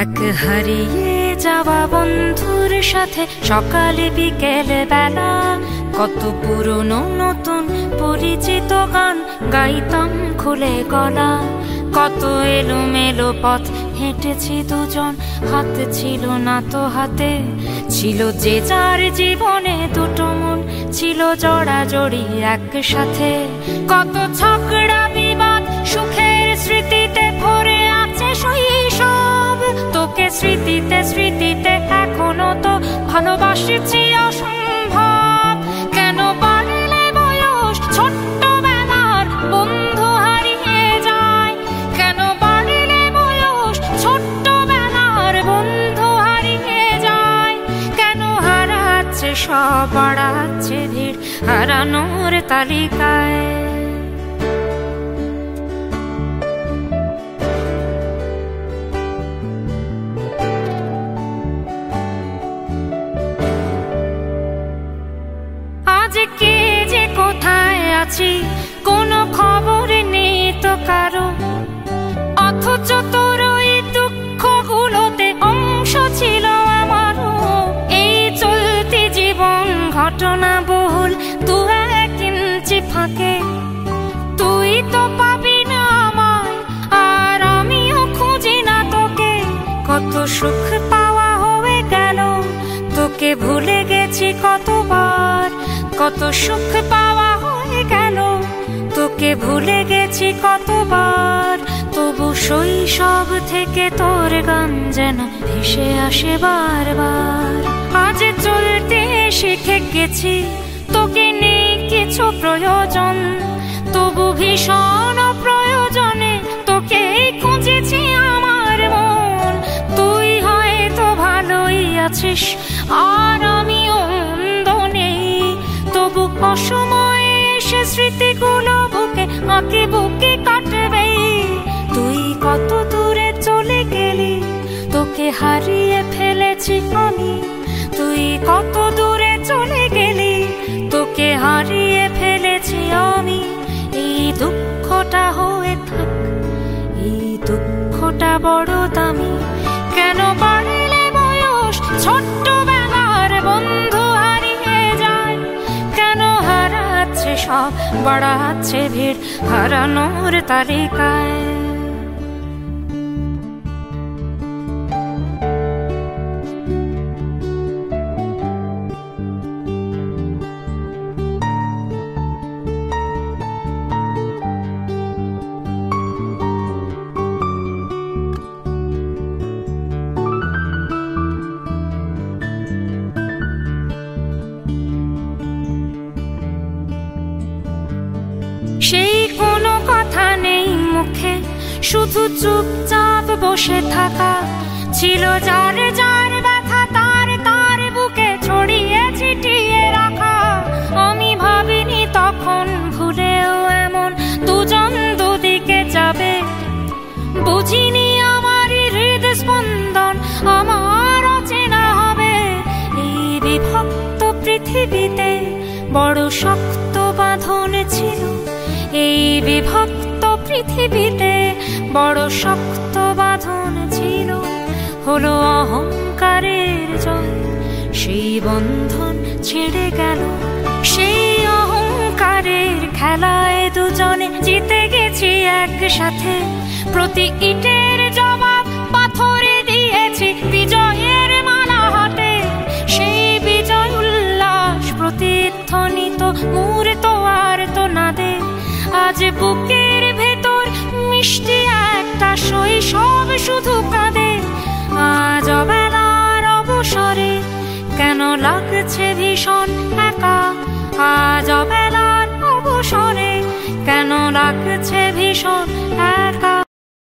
এক হারিয়ে যাওয়া বন্ধুর সাথে সকালে বিকেলে বেলা কত পুরনো নতুন পরিচিত গান গাইতাম খুলে গলা। কত এলোমেলো পথ হেঁটেছি দুজন, হাত ছিল না তো হাতে, ছিল যে যার জীবনে দুটো মন, ছিল জড়াজড়ি একসাথে। কত ঝগড়া বিবাদ সুখের স্মৃতিতে ভরে আছে শৈশব, তোকে স্মৃতিতে স্মৃতিতে এখনো তো ভালোবাসছি অসম্ভব। কেন বাড়লে বয়স ছোট্টবেলার বন্ধু হারিয়ে যায়, কেন বাড়লে বয়স ছোট্টবেলার বন্ধু হারিয়ে যায়, কেন হারাচ্ছে সব বাড়াচ্ছে ভিড় হারানোর তালিকায়। আজ কে যে কোথায় আছি কোনো খবর নেই তো কারো, অথচ তোর ওই দুঃখগুলোতে অংশ ছিল আমারও। এই চলতি জীবন ঘটনা বহুল দু এক ইঞ্চি ফাঁকে, তুই তো পাবি না আমায় আর আমিও খুঁজি না তোকে। কত সুখ পাওয়া হয়ে গেল, তোকে ভুলে গেছি কতবার। কত সুখ পাওয়া হয়ে গেল, তোকে ভুলে গেছি কতবার। তবু শৈশব থেকে তোর গান যেন ভেসে আসে বারবার। আজ চলতে শিখে গেছি, তোকে নেই কিছু প্রয়োজন, তবু ভীষণ প্রয়োজনে তোকে খুঁজেছি আমার মন। তুই হয়তো ভালোই আছিস আর আমিও মন্দ নেই, তবু অসময়ে এসে স্মৃতিগুলো বুকে আঁকে বুকে কাটবে। তুই কত দূরে চলে গেলি, তোকে হারিয়ে ফেলেছি আমি। তুই কত দূরে চলে গেলি, তোকে হারিয়ে ফেলেছি আমি। এই দুঃখটা হয়ে থাক, এই দুঃখটা বড় দামি। কেন বাড়লে বয়স ছোট্টবেলার বন্ধু হারিয়ে যায়, কেন হারাচ্ছে সব বাড়াচ্ছে ভিড় হারানোর তালিকায়। সেই কোনো কথা নেই মুখে, শুধু চুপচাপ বসে থাকা। ছিল যার যার ব্যথা তার তার বুকে ছড়িয়ে ছিটিয়ে রাখা। আমি ভাবিনি তখন ভুলেও এমন দুজন দুদিকে যাবে, বুঝিনি আমার হৃদ স্পন্দন আমার অচেনা হবে। এই বিভক্ত পৃথিবীতে বড় শক্ত বাঁধন ছিল, এই বিভক্ত পৃথিবীতে বড় শক্ত বাঁধন ছিল। হলো অহংকারের জয়, সেই বন্ধন ছেড়ে গেল। সেই অহংকারের খেলায় দুজনে জিতে গেছি একসাথে। প্রতি ইটের জবাব পাথরে দিয়েছি বিজয়ের মালা হাতে। সেই বিজয় উল্লাস প্রতিধ্বনিত মুহূর্ত আর তো না দে। আজ বুকের ভেতর মিষ্টি একটা শৈশব শুধু কাঁদে। আজ অবেলার অবসরে কেন লাগছে ভীষণ একা, আজ অবেলার অবসরে কেন লাগছে ভীষণ একা।